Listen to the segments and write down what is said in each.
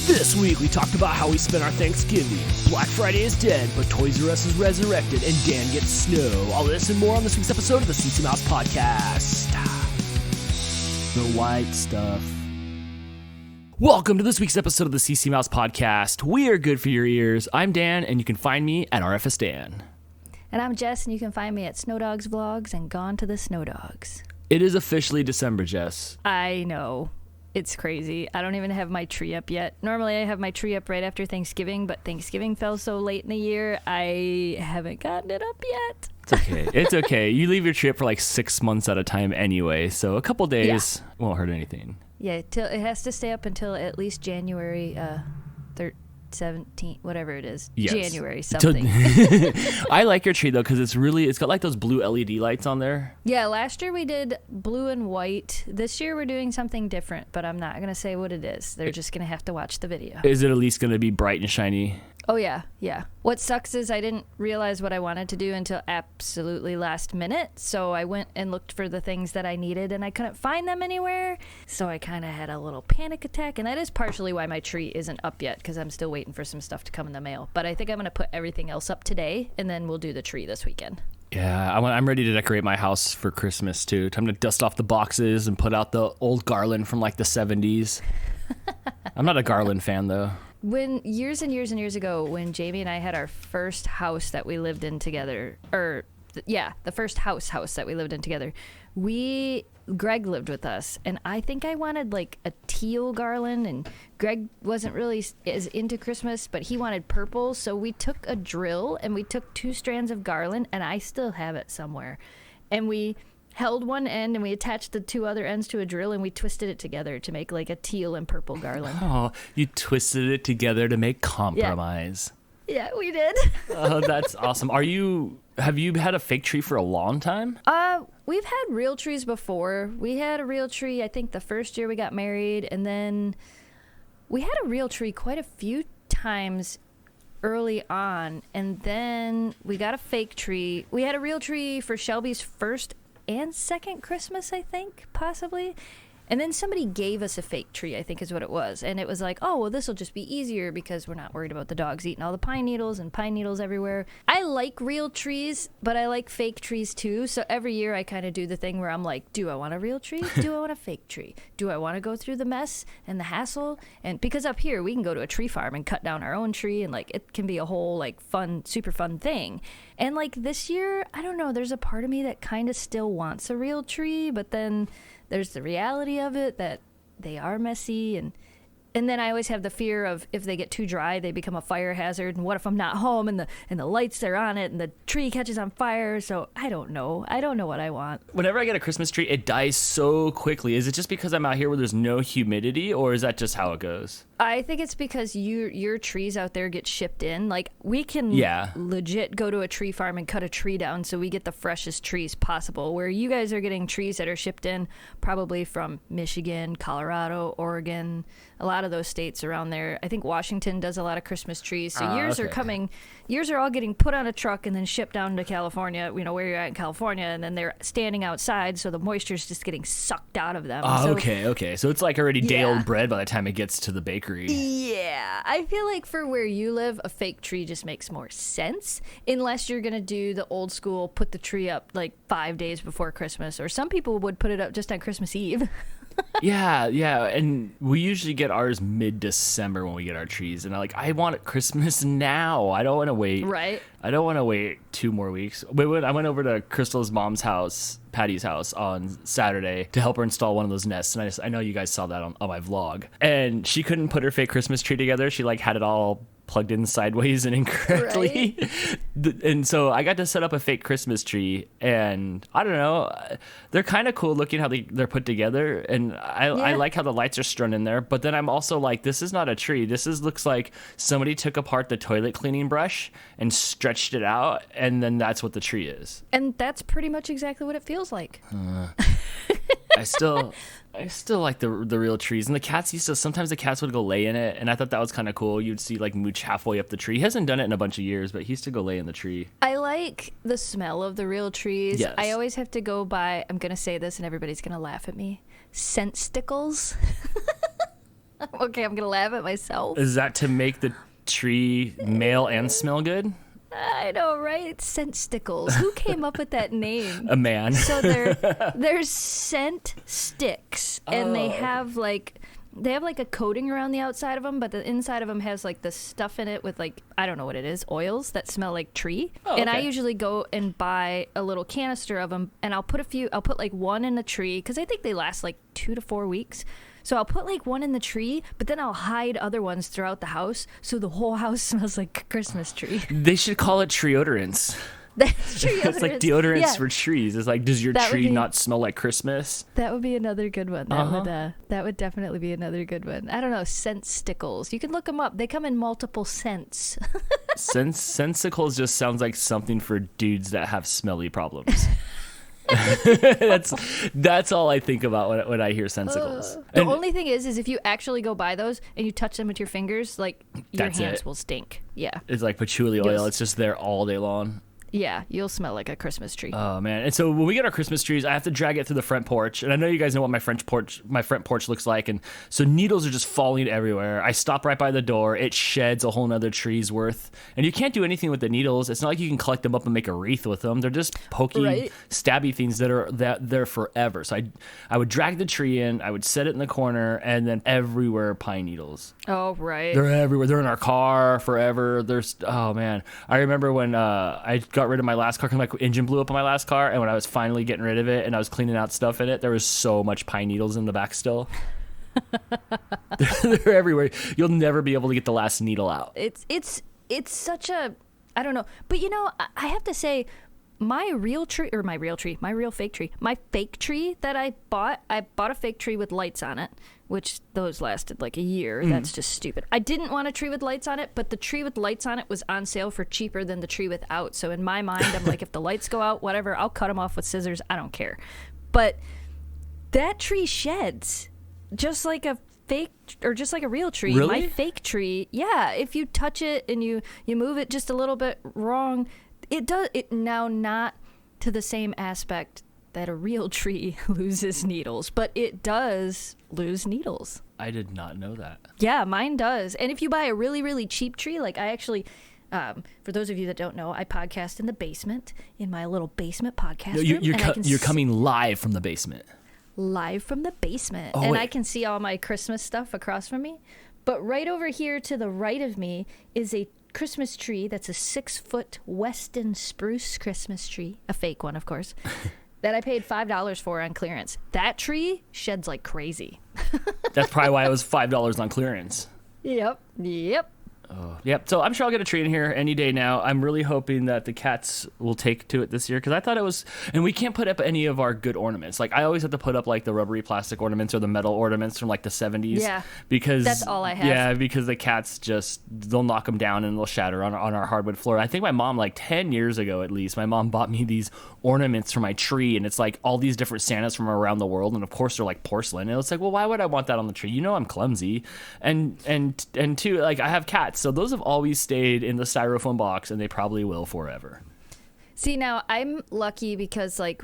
This week we talked about how we spent our Thanksgiving. Black Friday is dead, but Toys R Us is resurrected and Dan gets snow. All this and more on this week's episode of the CC Mouse Podcast. The white stuff. Welcome to this week's episode of the CC Mouse Podcast. We are good for your ears. I'm Dan, and you can find me at RFS Dan. And I'm Jess, and you can find me at Snow Dogs Vlogs and Gone to the Snow Dogs. It is officially December, Jess. I know. It's crazy. I don't even have my tree up yet. Normally I have my tree up right after Thanksgiving, but Thanksgiving fell so late in the year, I haven't gotten it up yet. It's okay. It's okay. You leave your tree up for like 6 months at a time anyway, so a couple days won't hurt anything. Yeah, it has to stay up until at least January 17th, whatever it is. Yes. January something. I like your tree though because it's got like those blue LED lights on there. Yeah, last year we did blue and white. This year we're doing something different, but I'm not going to say what it is. They're just going to have to watch the video. Is it at least going to be bright and shiny? Oh, yeah. What sucks is I didn't realize what I wanted to do until absolutely last minute. So I went and looked for the things that I needed, and I couldn't find them anywhere. So I kind of had a little panic attack, and that is partially why my tree isn't up yet, because I'm still waiting for some stuff to come in the mail. But I think I'm going to put everything else up today, and then we'll do the tree this weekend. Yeah, I'm ready to decorate my house for Christmas, too. Time to dust off the boxes and put out the old garland from, like, the 70s. I'm not a garland fan, though. When years and years and years ago, when Jamie and I had our first house that we lived in together, the first house that we lived in together, Greg lived with us, and I think I wanted like a teal garland, and Greg wasn't really as into Christmas, but he wanted purple, so we took a drill and we took 2 strands of garland, and I still have it somewhere, and we held one end and we attached the 2 other ends to a drill and we twisted it together to make like a teal and purple garland. Oh, you twisted it together to make compromise. Yeah, we did. Oh, that's awesome. Have you had a fake tree for a long time? We've had real trees before. We had a real tree, I think the first year we got married, and then we had a real tree quite a few times early on, and then we got a fake tree. We had a real tree for Shelby's first and second Christmas, I think, possibly. And then somebody gave us a fake tree, I think is what it was. And it was like, oh, well, this will just be easier because we're not worried about the dogs eating all the pine needles and pine needles everywhere. I like real trees, but I like fake trees too. So every year I kind of do the thing where I'm like, do I want a real tree? Do I want a fake tree? Do I want to go through the mess and the hassle? And because up here we can go to a tree farm and cut down our own tree, and like it can be a whole like fun, super fun thing. And like this year, I don't know, there's a part of me that kind of still wants a real tree, but then there's the reality of it that they are messy, and then I always have the fear of if they get too dry, they become a fire hazard, and what if I'm not home and the lights are on it and the tree catches on fire? So I don't know what I want. Whenever I get a Christmas tree, it dies so quickly. Is it just because I'm out here where there's no humidity, or is that just how it goes? I think it's because your trees out there get shipped in. Like, we can legit go to a tree farm and cut a tree down so we get the freshest trees possible, where you guys are getting trees that are shipped in probably from Michigan, Colorado, Oregon, a lot of those states around there. I think Washington does a lot of Christmas trees. So yours are all getting put on a truck and then shipped down to California, where you're at in California, and then they're standing outside, so the moisture's just getting sucked out of them. Okay. So it's like already day-old bread by the time it gets to the bakery. Yeah, I feel like for where you live, a fake tree just makes more sense, unless you're going to do the old school, put the tree up like 5 days before Christmas, or some people would put it up just on Christmas Eve. Yeah, and we usually get ours mid-December when we get our trees, and I want it Christmas now. I don't want to wait. Right. I don't want to wait 2 more weeks. I went over to Crystal's mom's house, Patty's house, on Saturday to help her install one of those nests, and I know you guys saw that on my vlog. And she couldn't put her fake Christmas tree together. She had it all plugged in sideways and incorrectly. Right. And so I got to set up a fake Christmas tree, and I don't know, they're kind of cool looking how they're put together, and I like how the lights are strung in there, but then I'm also like, this is not a tree. Looks like somebody took apart the toilet cleaning brush and stretched it out, and then that's what the tree is. And that's pretty much exactly what it feels like. I still like the real trees, and the cats sometimes the cats would go lay in it, and I thought that was kind of cool. You'd see Mooch halfway up the tree. He hasn't done it in a bunch of years, but he used to go lay in the tree. I like the smell of the real trees. Yes. I always have to go by, I'm gonna say this and everybody's gonna laugh at me, scent stickles. Okay, I'm gonna laugh at myself. Is that to make the tree male and smell good? I know, right? Scent stickles. Who came up with that name? A man. So they're scent sticks, and they have like a coating around the outside of them, but the inside of them has like the stuff in it with like, I don't know what it is, oils that smell like tree. And I usually go and buy a little canister of them, and I'll put like one in the tree because I think they last like 2 to 4 weeks. So I'll put like one in the tree, but then I'll hide other ones throughout the house so the whole house smells like a Christmas tree. They should call it tree odorants. That's tree It's like deodorants for trees. It's like, does your tree not smell like Christmas? That would be another good one. That would definitely be another good one. I don't know, scent stickles. You can look them up. They come in multiple scents. Sensicles just sounds like something for dudes that have smelly problems. That's all I think about when I hear sensicles. The only thing is if you actually go buy those and you touch them with your fingers, like your hands will stink. Yeah. It's like patchouli oil. It's just there all day long. Yeah, you'll smell like a Christmas tree. Oh man! And so when we get our Christmas trees, I have to drag it through the front porch, and I know you guys know what my front porch looks like, and so needles are just falling everywhere. I stop right by the door; it sheds a whole nother tree's worth, and you can't do anything with the needles. It's not like you can collect them up and make a wreath with them. They're just pokey, stabby things that are there forever. So I would drag the tree in, I would set it in the corner, and then everywhere pine needles. Oh right, they're everywhere. They're in our car forever. Oh man, I remember when I got rid of my last car because my engine blew up on my last car, and when I was finally getting rid of it and I was cleaning out stuff in it, there was so much pine needles in the back still. They're everywhere. You'll never be able to get the last needle out. It's such a, I don't know, but you know, I have to say my fake tree that I bought a fake tree with lights on it, which those lasted like a year. That's just stupid. I didn't want a tree with lights on it, but the tree with lights on it was on sale for cheaper than the tree without. So in my mind, I'm like, if the lights go out, whatever, I'll cut them off with scissors. I don't care. But that tree sheds just like a fake or just like a real tree. Really? My fake tree, yeah, if you touch it and you move it just a little bit wrong, it does it now, not to the same aspect that a real tree loses needles, but it does lose needles. I did not know that. Yeah, mine does. And if you buy a really, really cheap tree, like I actually, for those of you that don't know, I podcast in the basement, in my little basement podcast room. You're coming live from the basement. Live from the basement. Oh, and wait. I can see all my Christmas stuff across from me. But right over here to the right of me is a Christmas tree that's a 6-foot Weston spruce Christmas tree. A fake one, of course. That I paid $5 for on clearance. That tree sheds like crazy. That's probably why it was $5 on clearance. Yep. Yep. So I'm sure I'll get a tree in here any day now. I'm really hoping that the cats will take to it this year because I thought it was, and we can't put up any of our good ornaments. Like I always have to put up like the rubbery plastic ornaments or the metal ornaments from like the 70s. Yeah. Because that's all I have. Yeah, because the cats they'll knock them down and they'll shatter on our hardwood floor. I think my mom, like 10 years ago at least, my mom bought me these ornaments for my tree, and it's like all these different Santas from around the world, and of course they're like porcelain. And it's like, well, why would I want that on the tree? You know, I'm clumsy, and two, like I have cats. So those have always stayed in the styrofoam box, and they probably will forever. See, now I'm lucky because like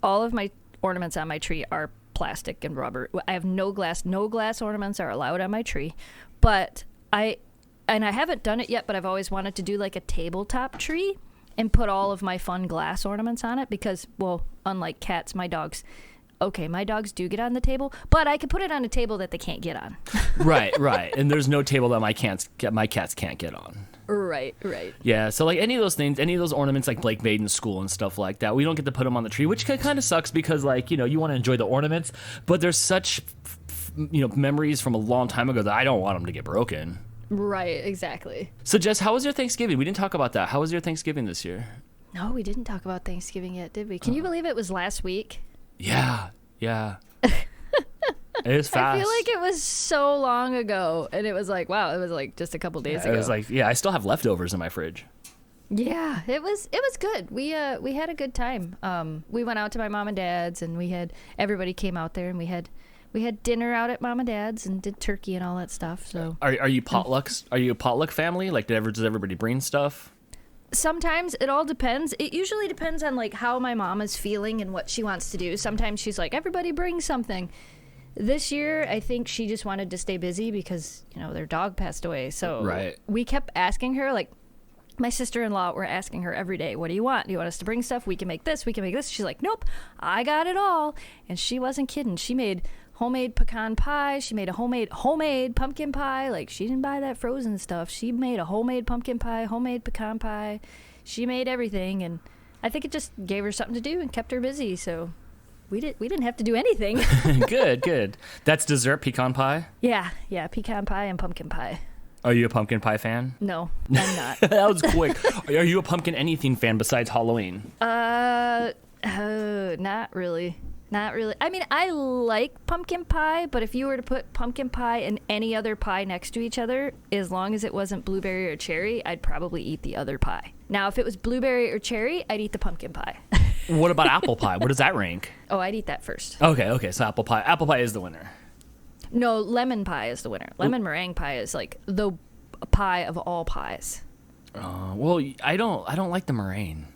all of my ornaments on my tree are plastic and rubber. I have no glass. No glass ornaments are allowed on my tree. But I haven't done it yet, but I've always wanted to do like a tabletop tree and put all of my fun glass ornaments on it because, well, unlike cats, my dogs do get on the table, but I could put it on a table that they can't get on. Right. And there's no table that my cats can't get on. Right. Yeah, so like any of those things, any of those ornaments like Blake made in school and stuff like that, we don't get to put them on the tree, which kind of sucks because like, you know, you want to enjoy the ornaments, but there's such, memories from a long time ago that I don't want them to get broken. Right, exactly. So Jess, how was your Thanksgiving? We didn't talk about that. How was your Thanksgiving this year? No, we didn't talk about Thanksgiving yet, did we? Can you believe it was last week? Yeah. It was fast. I feel like it was so long ago, and it was like, wow, it was like just a couple days ago. It was like, yeah, I still have leftovers in my fridge. Yeah, it was good. We had a good time. We went out to my mom and dad's, and everybody came out there, and we had dinner out at mom and dad's and did turkey and all that stuff. So are you potlucks? Are you a potluck family? Like, does everybody bring stuff? Sometimes it all depends. It usually depends on like how my mom is feeling and what she wants to do. Sometimes she's like, everybody bring something. This year, I think she just wanted to stay busy because, their dog passed away. So Right. we kept asking her, like, my sister-in-law were asking her every day, what do you want? Do you want us to bring stuff? We can make this. We can make this. She's like, nope, I got it all. And she wasn't kidding. She made homemade pecan pie. She made a homemade pumpkin pie. Like, she didn't buy that frozen stuff. She made a homemade pumpkin pie, homemade pecan pie. She made everything. And I think it just gave her something to do and kept her busy. So we didn't have to do anything. Good. That's dessert pecan pie? Yeah, pecan pie and pumpkin pie. Are you a pumpkin pie fan? No, I'm not. That was quick. Are you a pumpkin anything fan besides Halloween? Not really. Not really. I mean, I like pumpkin pie, but if you were to put pumpkin pie and any other pie next to each other, as long as it wasn't blueberry or cherry, I'd probably eat the other pie. Now, if it was blueberry or cherry, I'd eat the pumpkin pie. What about apple pie? Where does that rank? Oh, I'd eat that first. Okay, so apple pie. Apple pie is the winner. No, lemon pie is the winner. Lemon meringue pie is like the pie of all pies. Well, I don't like the meringue.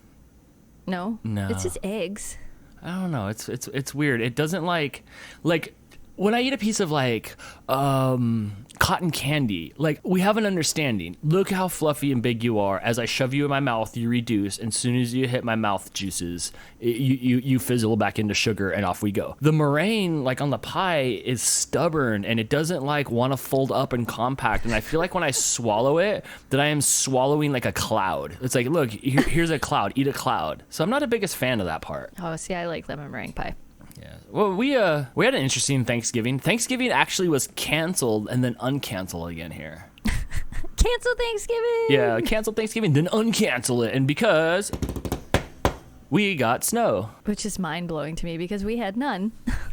No? No. It's just eggs. I don't know. It's weird. It doesn't like when I eat a piece of like cotton candy, like we have an understanding. Look how fluffy and big you are. As I shove you in my mouth, you reduce. And as soon as you hit my mouth juices, you fizzle back into sugar and off we go. The meringue, like on the pie, is stubborn and it doesn't like want to fold up and compact. And I feel like when I swallow it, that I am swallowing like a cloud. It's like, look, here's a cloud. Eat a cloud. So I'm not the biggest fan of that part. Oh, see, I like lemon meringue pie. Yeah. Well, we had an interesting Thanksgiving. Thanksgiving actually was canceled and then uncanceled again here. Cancel Thanksgiving. Yeah, cancel Thanksgiving, then uncancel it, and because we got snow. Which is mind-blowing to me because we had none.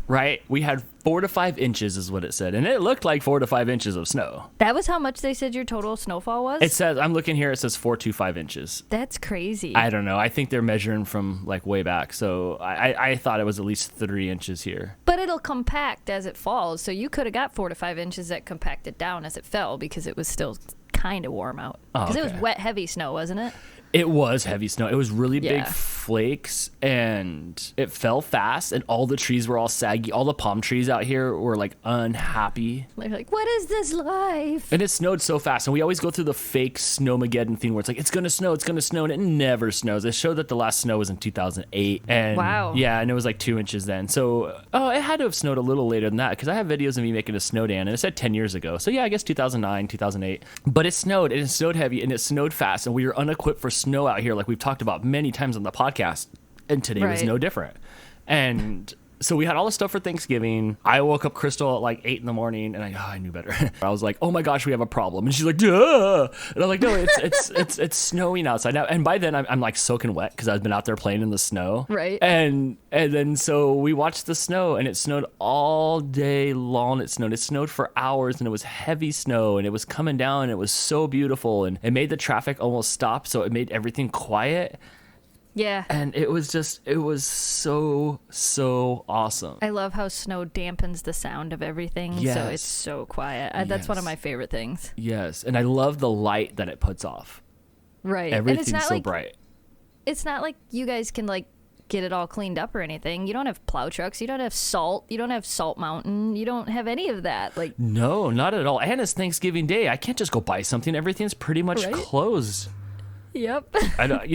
Right? We had 4 to 5 inches is what it said, and it looked like 4 to 5 inches of snow. That was how much they said your total snowfall was? It says, I'm looking here, it says 4 to 5 inches. That's crazy. I don't know. I think they're measuring from like way back, so I thought it was at least 3 inches here. But it'll compact as it falls, so you could have got 4 to 5 inches that compacted down as it fell because it was still kind of warm out. Because it was wet, heavy snow, wasn't it? It was heavy snow. It was really big Yeah. flakes, and it fell fast, and all the trees were all saggy. All the palm trees out here were like unhappy. They're like, what is this life? And it snowed so fast, and we always go through the fake snowmageddon thing where it's like, it's gonna snow, and it never snows. It showed that the last snow was in 2008. And Wow. yeah, and it was like 2 inches then. So, it had to have snowed a little later than that, because I have videos of me making a snow dan, and it said 10 years ago. So yeah, I guess 2009, 2008. But it snowed, and it snowed heavy, and it snowed fast, and we were unequipped for snow out here, like we've talked about many times on the podcast, and today was Right. no different. And so we had all this stuff for Thanksgiving. I woke up Crystal at like 8 in the morning, and I knew better. I was like, oh my gosh, we have a problem. And she's like, duh. And I'm like, no, it's snowing outside now. And by then I'm like soaking wet because I've been out there playing in the snow. Right. And then so we watched the snow, and it snowed all day long. It snowed for hours, and it was heavy snow, and it was coming down, and it was so beautiful, and it made the traffic almost stop. So it made everything quiet. Yeah. And it was so awesome. I love how snow dampens the sound of everything, so Yes. it's so quiet. That's one of my favorite things. Yes, and I love the light that it puts off. Right. Everything's and it's not so like, bright. It's not like you guys can like get it all cleaned up or anything. You don't have plow trucks. You don't have salt. You don't have Salt Mountain. You don't have any of that. Like, No, not at all. And it's Thanksgiving Day. I can't just go buy something. Everything's pretty much Right? closed. yep. I don't,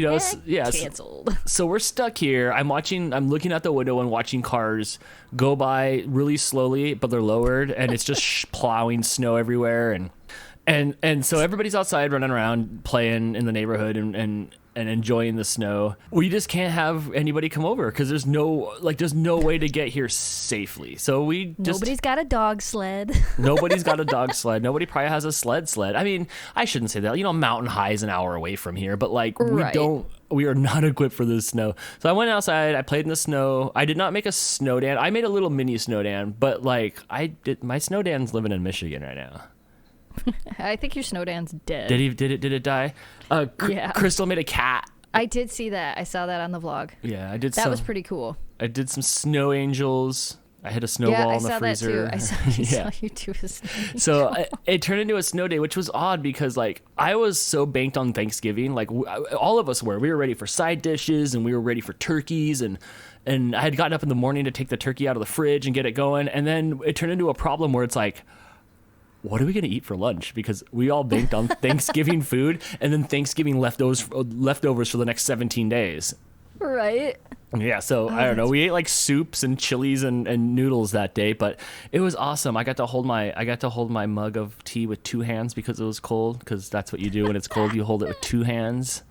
Canceled. So we're stuck here. I'm looking out the window and watching cars go by really slowly, but they're lowered, and it's just plowing snow everywhere, and so everybody's outside running around playing in the neighborhood and enjoying the snow. We just can't have anybody come over because there's no way to get here safely. So we just Nobody's got a dog sled. Nobody's got a dog sled. Nobody probably has a sled. I mean, I shouldn't say that. Mountain High is an hour away from here, but like Right. we are not equipped for this snow. So I went outside, I played in the snow. I did not make a snow dan. I made a little mini snow dan, but like my snow dan's living in Michigan right now. I think your snowdan's dead. Did it die? Yeah. Crystal made a cat. I did see that. I saw that on the vlog. Yeah, I did That was pretty cool. I did some snow angels. I hit a snowball in the freezer. I saw you do a snowball. So it turned into a snow day, which was odd because like I was so banked on Thanksgiving. Like all of us were. We were ready for side dishes and we were ready for turkeys and I had gotten up in the morning to take the turkey out of the fridge and get it going. And then it turned into a problem where it's like, what are we going to eat for lunch? Because we all banked on Thanksgiving food and then Thanksgiving leftovers for the next 17 days. Right. Yeah, so I don't know. We ate like soups and chilies and noodles that day, but it was awesome. I got to hold my mug of tea with two hands because it was cold. Because that's what you do when it's cold. You hold it with two hands.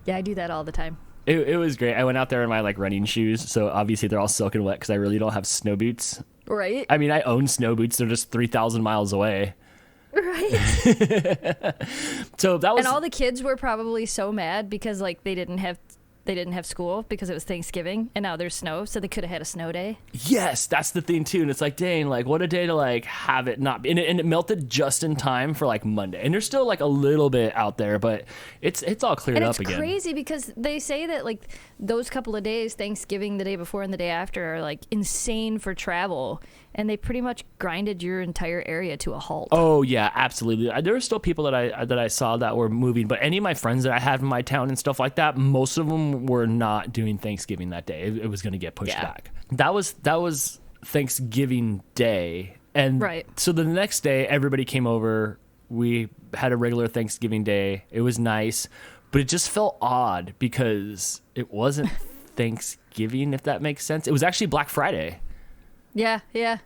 Yeah, I do that all the time. It was great. I went out there in my like running shoes, so obviously they're all soaking wet because I really don't have snow boots. Right. I mean, I own snow boots. They're just 3,000 miles away. Right. So that was. And all the kids were probably so mad because like they didn't have school because it was Thanksgiving and now there's snow, so they could have had a snow day. Yes, that's the thing too. And it's like, dang, like what a day to like have it not be. And it melted just in time for like Monday. And there's still like a little bit out there, but it's all cleared up again. It's crazy because they say that like those couple of days, Thanksgiving, the day before and the day after, are like insane for travel. And they pretty much grinded your entire area to a halt. Oh yeah, absolutely. There were still people that I saw that were moving, but any of my friends that I had in my town and stuff like that, most of them were not doing Thanksgiving that day. It was going to get pushed back. That was Thanksgiving Day, and right. So the next day, everybody came over. We had a regular Thanksgiving Day. It was nice, but it just felt odd because it wasn't Thanksgiving, if that makes sense. It was actually Black Friday. Yeah. It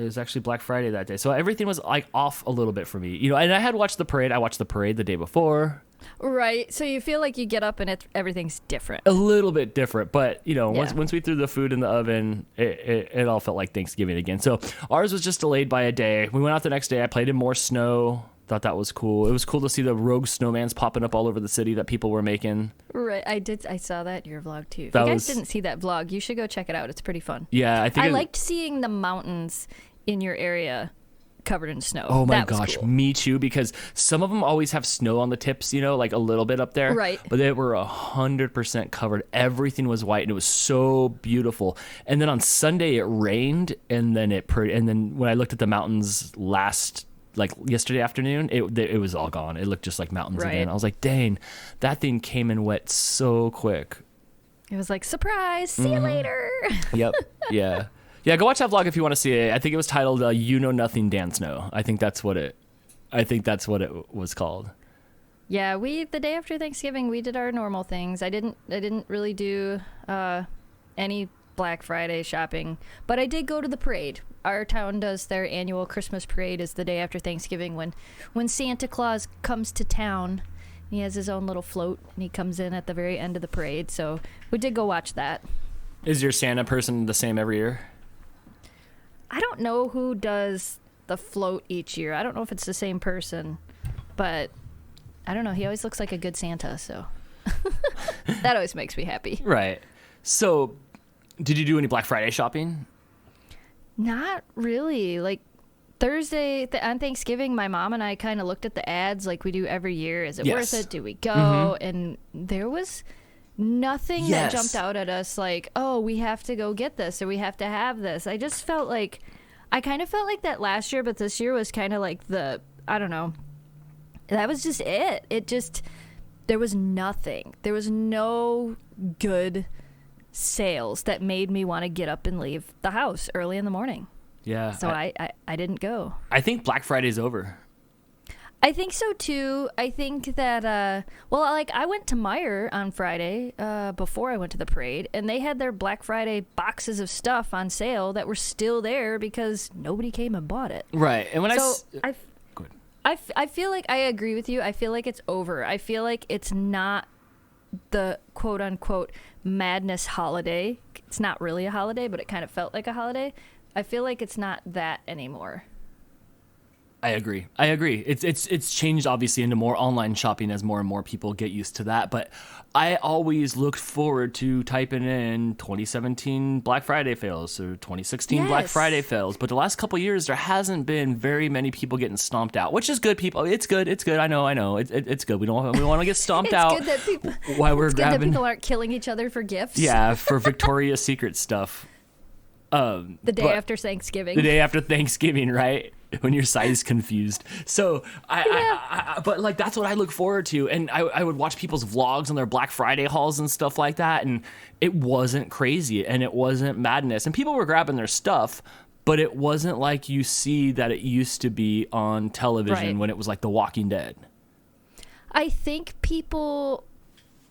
was actually Black Friday that day. So everything was like off a little bit for me. You know, and I had watched the parade. I watched the parade the day before. Right. So you feel like you get up and everything's different. A little bit different. But, you know, once we threw the food in the oven, it all felt like Thanksgiving again. So ours was just delayed by a day. We went out the next day. I played in more snow. Thought that was cool. It was cool to see the rogue snowmans popping up all over the city that people were making. Right. I saw that in your vlog too. If you guys didn't see that vlog, you should go check it out. It's pretty fun. Yeah, I liked seeing the mountains in your area covered in snow. Oh my gosh, cool. Me too, because some of them always have snow on the tips, you know, like a little bit up there. Right. But they were 100% covered. Everything was white and it was so beautiful. And then on Sunday it rained and then when I looked at the mountains yesterday afternoon, it was all gone. It looked just like mountains again. I was like, dang, that thing came in wet so quick. It was like, surprise, see you later. Yep. Yeah. Yeah, go watch that vlog if you want to see it. I think it was titled You Know Nothing Dan Snow. I think that's what it was called. Yeah, the day after Thanksgiving, we did our normal things. I didn't really do any Black Friday shopping, but I did go to the parade. Our town does their annual Christmas parade is the day after Thanksgiving when Santa Claus comes to town. He has his own little float and he comes in at the very end of the parade. So we did go watch that. Is your Santa person the same every year? I don't know who does the float each year. I don't know if it's the same person, but I don't know. He always looks like a good Santa, so that always makes me happy. Right. So did you do any Black Friday shopping? Not really. Like Thursday on Thanksgiving, my mom and I kind of looked at the ads like we do every year. Is it worth it? Do we go? Mm-hmm. And there was nothing that jumped out at us like, oh, we have to go get this or we have to have this. I kind of felt like that last year, but this year was kind of like I don't know. That was just it. There was nothing. There was no good sales that made me want to get up and leave the house early in the morning. Yeah. So I didn't go. I think Black Friday's over. I think so too. I think that I went to Meijer on Friday before I went to the parade, and they had their Black Friday boxes of stuff on sale that were still there because nobody came and bought it. Right. And I feel like I agree with you. I feel like it's over. I feel like it's not the quote unquote madness holiday. It's not really a holiday, but it kind of felt like a holiday. I feel like it's not that anymore. I agree. It's changed obviously into more online shopping as more and more people get used to that. But I always looked forward to typing in 2017 Black Friday fails or 2016 Black Friday fails. But the last couple of years, there hasn't been very many people getting stomped out, which is good. People, it's good. I know. It's good. We want to get stomped out. Good that people. While we're it's grabbing. Good that people aren't killing each other for gifts. Yeah, for Victoria's Secret stuff. The day after Thanksgiving. The day after Thanksgiving, right? When your size confused. So but like that's what I look forward to. And I would watch people's vlogs on their Black Friday hauls and stuff like that. And it wasn't crazy and it wasn't madness. And people were grabbing their stuff, but it wasn't like you see that it used to be on television when it was like The Walking Dead.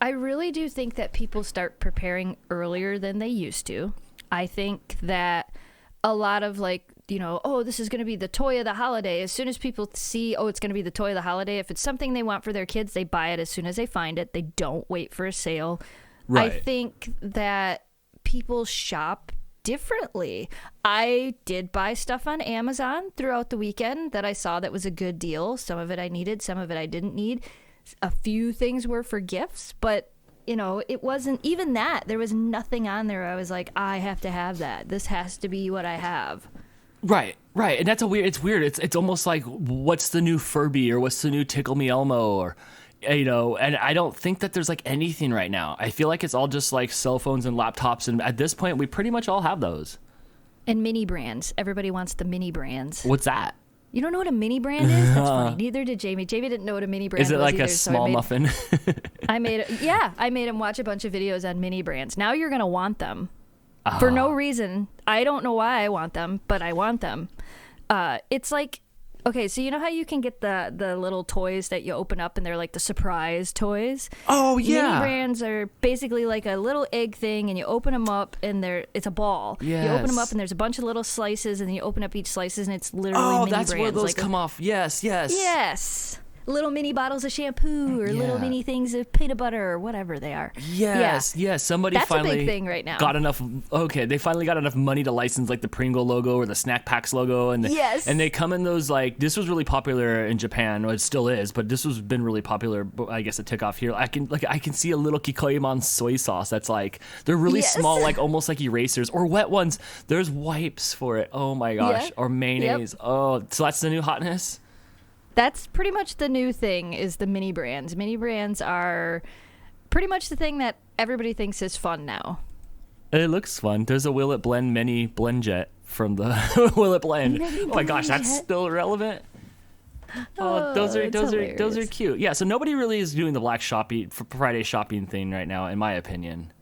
I really do think that people start preparing earlier than they used to. I think that a lot of like, this is going to be the toy of the holiday. As soon as people see, it's going to be the toy of the holiday, if it's something they want for their kids, they buy it as soon as they find it. They don't wait for a sale. Right. I think that people shop differently. I did buy stuff on Amazon throughout the weekend that I saw that was a good deal. Some of it I needed, some of it I didn't need. A few things were for gifts, but it wasn't even that. There was nothing on there I was like, I have to have that. This has to be what I have. Right. And that's it's weird. It's almost like, what's the new Furby or what's the new Tickle Me Elmo or, and I don't think that there's like anything right now. I feel like it's all just like cell phones and laptops. And at this point, we pretty much all have those. And mini brands. Everybody wants the mini brands. What's that? You don't know what a mini brand is? That's funny. Neither did Jamie. Jamie didn't know what a mini brand was. Is it like either, a small muffin? I made him watch a bunch of videos on mini brands. Now you're going to want them. For no reason. I don't know why I want them, but I want them. It's like, okay, so you know how you can get the little toys that you open up and they're like the surprise toys? Oh, yeah. Mini brands are basically like a little egg thing, and you open them up and it's a ball. Yes. You open them up and there's a bunch of little slices, and then you open up each slices and it's literally mini brands. Oh, that's where those come off. Yes. Yes. Little mini bottles of shampoo or little mini things of peanut butter or whatever they are. Yes. Somebody That's finally a big thing right now. got enough. Okay, they finally got enough money to license like the Pringle logo or the Snack Packs logo, and and they come in those like, this was really popular in Japan. Well, it still is, but this has been really popular. But I guess it took off here. I can see a little Kikoimon soy sauce that's like, they're really small, like almost like erasers or wet ones. There's wipes for it. Oh my gosh, or mayonnaise. Yep. Oh, so that's the new hotness. That's pretty much the new thing, is the mini brands. Mini brands are pretty much the thing that everybody thinks is fun now. It looks fun. There's a Will It Blend mini blend jet from the Will It Blend. Oh my gosh, that's still relevant. Those are cute. Yeah, so nobody really is doing the Black Friday shopping thing right now, in my opinion.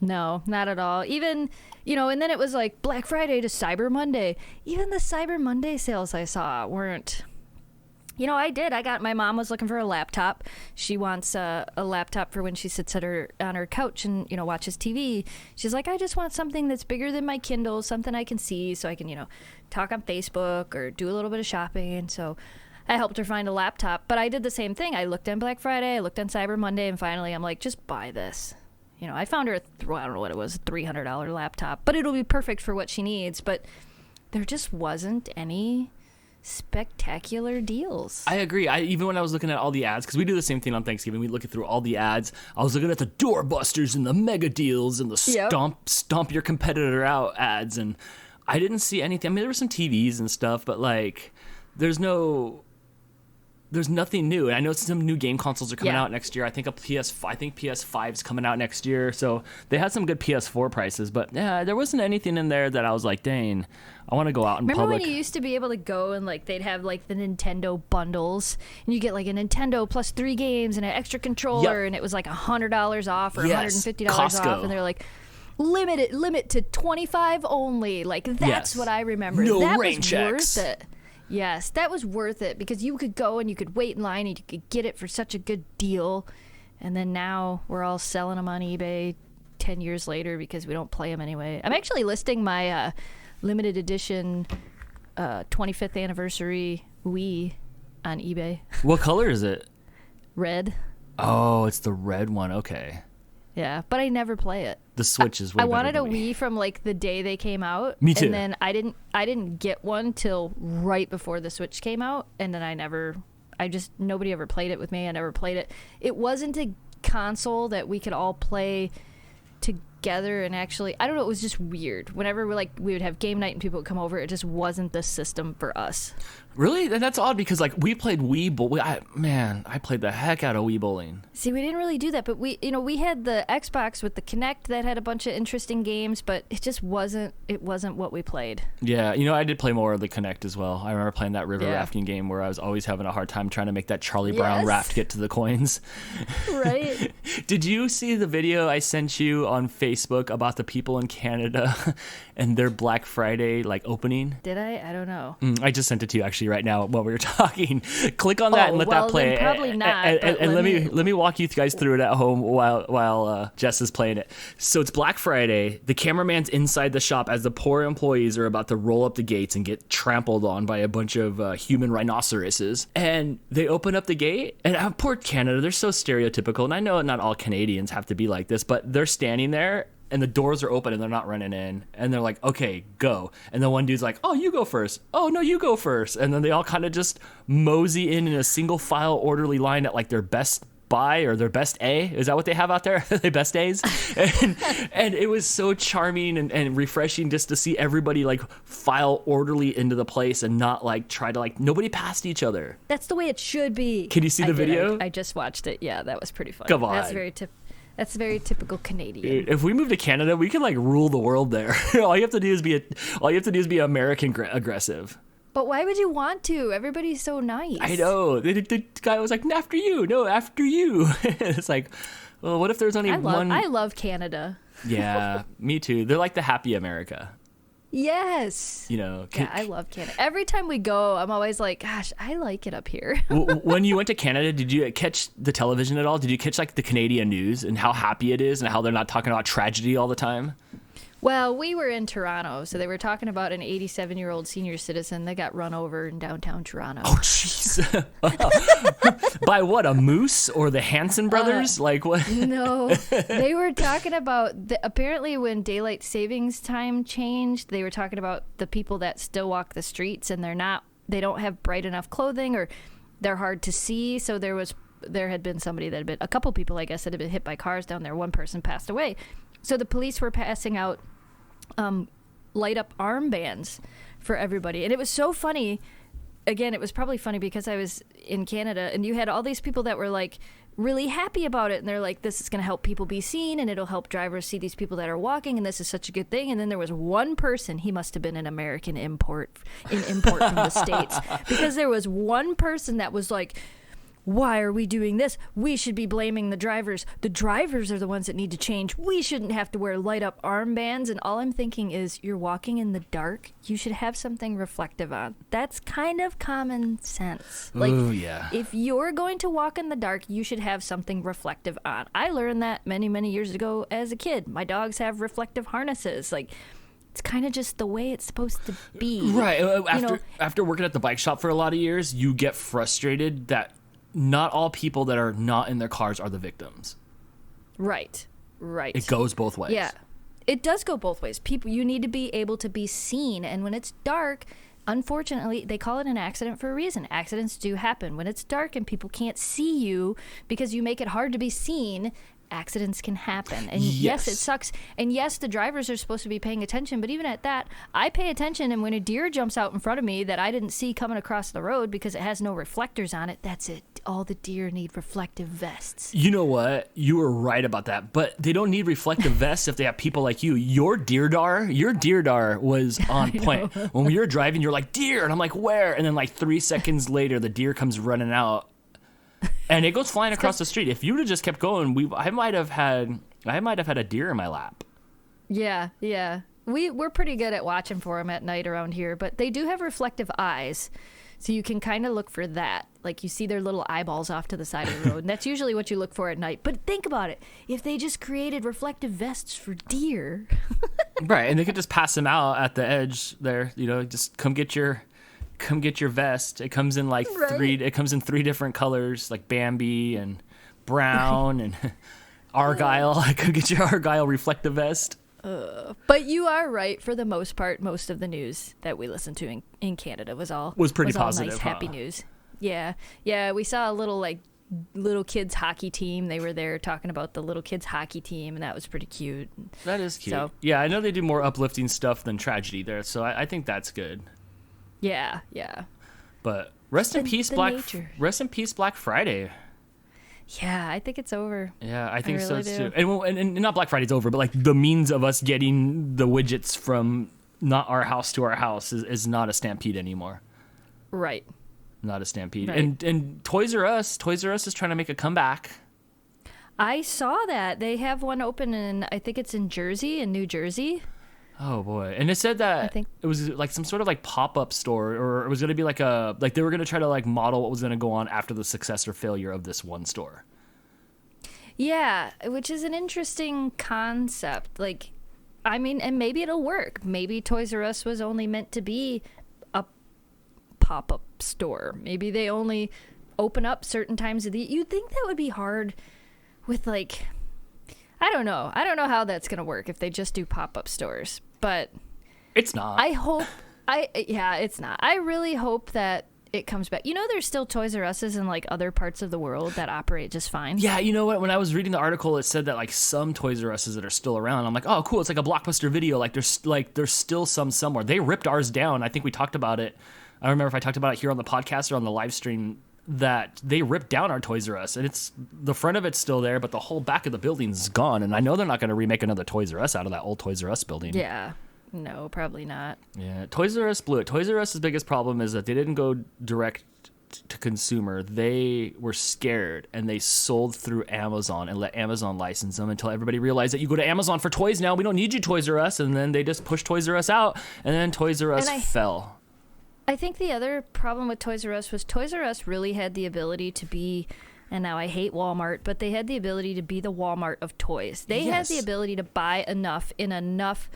No, not at all. Even, and then it was like Black Friday to Cyber Monday. Even the Cyber Monday sales I saw weren't. My mom was looking for a laptop. She wants a laptop for when she sits on her couch and, watches TV. She's like, I just want something that's bigger than my Kindle, something I can see so I can, talk on Facebook or do a little bit of shopping. So I helped her find a laptop. But I did the same thing. I looked on Black Friday, I looked on Cyber Monday, and finally I'm like, just buy this. I found her, I don't know what it was, a $300 laptop. But it'll be perfect for what she needs. But there just wasn't any spectacular deals. I agree. Even when I was looking at all the ads, because we do the same thing on Thanksgiving, we look through all the ads. I was looking at the doorbusters and the mega deals and the stomp your competitor out ads, and I didn't see anything. I mean, there were some TVs and stuff, but like, there's nothing new. And I know some new game consoles are coming out next year. I think PS5's coming out next year. So they had some good PS4 prices, but there wasn't anything in there that I was like, dang, I want to go out in public. Remember when you used to be able to go and like they'd have like the Nintendo bundles, and you get like a Nintendo plus 3 games and an extra controller, and it was like $100 off or $150 Costco. off, and they're like, limit to 25 only. Like that's what I remember. No that rain was checks. Worth it. Yes, that was worth it because you could go and you could wait in line and you could get it for such a good deal. And then now we're all selling them on eBay 10 years later because we don't play them anyway. I'm actually listing my limited edition 25th anniversary Wii on eBay. What color is it? Red. Oh, it's the red one. Okay. Yeah, but I never play it. The Switch is way I better wanted a than Wii from like the day they came out. Me too. And then I didn't get one till right before the Switch came out, and then nobody ever played it with me. I never played it. It wasn't a console that we could all play together and actually, I don't know, it was just weird. Whenever we would have game night and people would come over, it just wasn't the system for us. Really? And that's odd because like we played Wii Bowl. I played the heck out of Wii bowling. See, we didn't really do that, but we had the Xbox with the Kinect that had a bunch of interesting games, but it just wasn't what we played. Yeah, I did play more of the Kinect as well. I remember playing that river rafting game where I was always having a hard time trying to make that Charlie Brown raft get to the coins. Right. Did you see the video I sent you on Facebook about the people in Canada and their Black Friday opening? Did I? I don't know. I just sent it to you actually right now while we were talking. Click on that and let that play. Probably not. And let me walk you guys through it at home while Jess is playing it. So it's Black Friday. The cameraman's inside the shop as the poor employees are about to roll up the gates and get trampled on by a bunch of human rhinoceroses. And they open up the gate, and poor Canada, they're so stereotypical. And I know not all Canadians have to be like this, but they're standing there and the doors are open and they're not running in. And they're like, okay, go. And the one dude's like, oh, you go first. Oh, no, you go first. And then they all kind of just mosey in a single file orderly line at their best buy or their best A. Is that what they have out there? Their best A's? And it was so charming and refreshing just to see everybody file orderly into the place and not try to nobody passed each other. That's the way it should be. Can you see the video? I just watched it. Yeah, that was pretty funny. Come on. That's very typical Canadian. If we move to Canada, we can rule the world there. All you have to do is be American aggressive. But why would you want to? Everybody's so nice. I know. The guy was like, after you. No, after you. It's well, what if there's only one? I love Canada. Yeah, me too. They're like the happy America. Yes. Yeah, I love Canada. Every time we go, I'm always like, gosh, I like it up here. When you went to Canada, did you catch the television at all? Did you catch the Canadian news and how happy it is and how they're not talking about tragedy all the time? Well, we were in Toronto, so they were talking about an 87-year-old senior citizen that got run over in downtown Toronto. Oh, jeez. By what, a moose or the Hanson brothers? What? No. They were talking about, apparently when daylight savings time changed, they were talking about the people that still walk the streets and they don't have bright enough clothing or they're hard to see. So there had been a couple people, I guess, that had been hit by cars down there. One person passed away. So the police were passing out light up armbands for everybody. And it was so funny. Again, it was probably funny because I was in Canada and you had all these people that were really happy about it. And they're like, this is going to help people be seen and it'll help drivers see these people that are walking. And this is such a good thing. And then there was one person, he must have been an American import from the States, because there was one person that was like, why are we doing this? We should be blaming the drivers. The drivers are the ones that need to change. We shouldn't have to wear light up armbands. And all I'm thinking is, you're walking in the dark. You should have something reflective on. That's kind of common sense. Ooh, yeah. If you're going to walk in the dark, you should have something reflective on. I learned that many, many years ago as a kid. My dogs have reflective harnesses. It's kind of just the way it's supposed to be. Right. After working at the bike shop for a lot of years, you get frustrated that not all people that are not in their cars are the victims. Right. It goes both ways. Yeah. It does go both ways. You need to be able to be seen. And when it's dark, unfortunately, they call it an accident for a reason. Accidents do happen. When it's dark and people can't see you because you make it hard to be seen, accidents can happen. And yes, it sucks. And yes, the drivers are supposed to be paying attention, but even at that, I pay attention, and when a deer jumps out in front of me that I didn't see coming across the road because it has no reflectors on it, that's it. All the deer need reflective vests. You know what? You were right about that, but they don't need reflective vests if they have people like you. Your deer dar was on point. When we were driving, you're like, deer, and I'm like, where? And then 3 seconds later, the deer comes running out. And it goes flying across the street. If you would have just kept going, I might have had a deer in my lap. Yeah. We're pretty good at watching for them at night around here, but they do have reflective eyes, so you can kind of look for that. You see their little eyeballs off to the side of the road, and that's usually what you look for at night. But think about it: if they just created reflective vests for deer, right? And they could just pass them out at the edge there. Just come get your vest. It comes in three different colors, like Bambi and brown and Argyle. I could get your Argyle reflective vest. But you are right. For the most part, most of the news that we listened to in Canada was pretty positive, nice, happy news. Yeah. We saw a little little kids hockey team. They were there talking about the little kids hockey team, and that was pretty cute. That is cute. So, yeah, I know they do more uplifting stuff than tragedy there, so I think that's good. yeah. But rest in peace, Black Friday. Yeah, I think it's over. Yeah, I think really so do. too. And not Black Friday's over, but like the means of us getting the widgets from not our house to our house is not a stampede anymore. Right. Not a stampede. Right. And Toys R Us is trying to make a comeback. I saw that. They have one open in, I think it's in New Jersey. Oh boy. And it said that it was like some sort of like pop-up store, or it was going to be like they were going to try to like model what was going to go on after the success or failure of this one store. Yeah, which is an interesting concept. Like, I mean, and maybe it'll work. Maybe Toys R Us was only meant to be a pop-up store. Maybe they only open up certain times of the... You'd think that would be hard with, like... I don't know how that's going to work if they just do pop-up stores. But... It's not. I hope... Yeah, it's not. I really hope that it comes back. You know, there's still Toys R Us's in like other parts of the world that operate just fine. Yeah, you know what? When I was reading the article, it said that like some Toys R Us's that are still around. I'm like, oh, cool. It's like a Blockbuster Video. Like there's still some somewhere. They ripped ours down. I think we talked about it. I don't remember if I talked about it here on the podcast or on the live stream, that they ripped down our Toys R Us, and it's the front of it's still there, but the whole back of the building's gone. And I know they're not going to remake another Toys R Us out of that old Toys R Us building. Yeah. No, probably not. Yeah, Toys R Us blew it. Toys R Us's biggest problem is that they didn't go direct to consumer. They were scared, and they sold through Amazon and let Amazon license them until everybody realized that you go to Amazon for toys now. We don't need you, Toys R Us. And then they just pushed Toys R Us out, and then Toys R Us fell. I think the other problem with Toys R Us was Toys R Us really had the ability to be, and now I hate Walmart, but they had the ability to be the Walmart of toys. They had the ability to buy enough in enough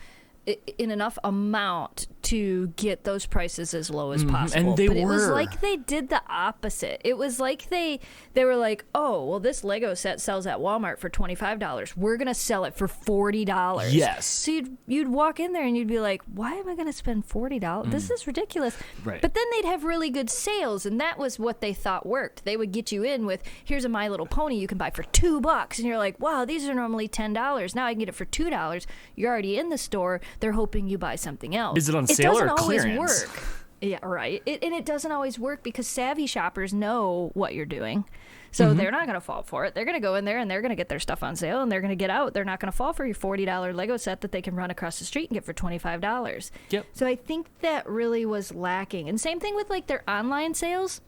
amount to get those prices as low as possible. And it was like they did the opposite. It was like they were like, oh, well, this Lego set sells at Walmart for $25. We're going to sell it for $40. Yes. So you'd walk in there and you'd be like, why am I going to spend $40? This is ridiculous. Right. But then they'd have really good sales, and that was what they thought worked. They would get you in with, here's a My Little Pony you can buy for $2. And you're like, wow, these are normally $10. Now I can get it for $2. You're already in the store. They're hoping you buy something else. Is it on sale or clearance? It doesn't always work. Yeah, right. And it doesn't always work because savvy shoppers know what you're doing. So they're not going to fall for it. They're going to go in there and they're going to get their stuff on sale, and they're going to get out. They're not going to fall for your $40 Lego set that they can run across the street and get for $25. Yep. So I think that really was lacking. And same thing with like their online sales.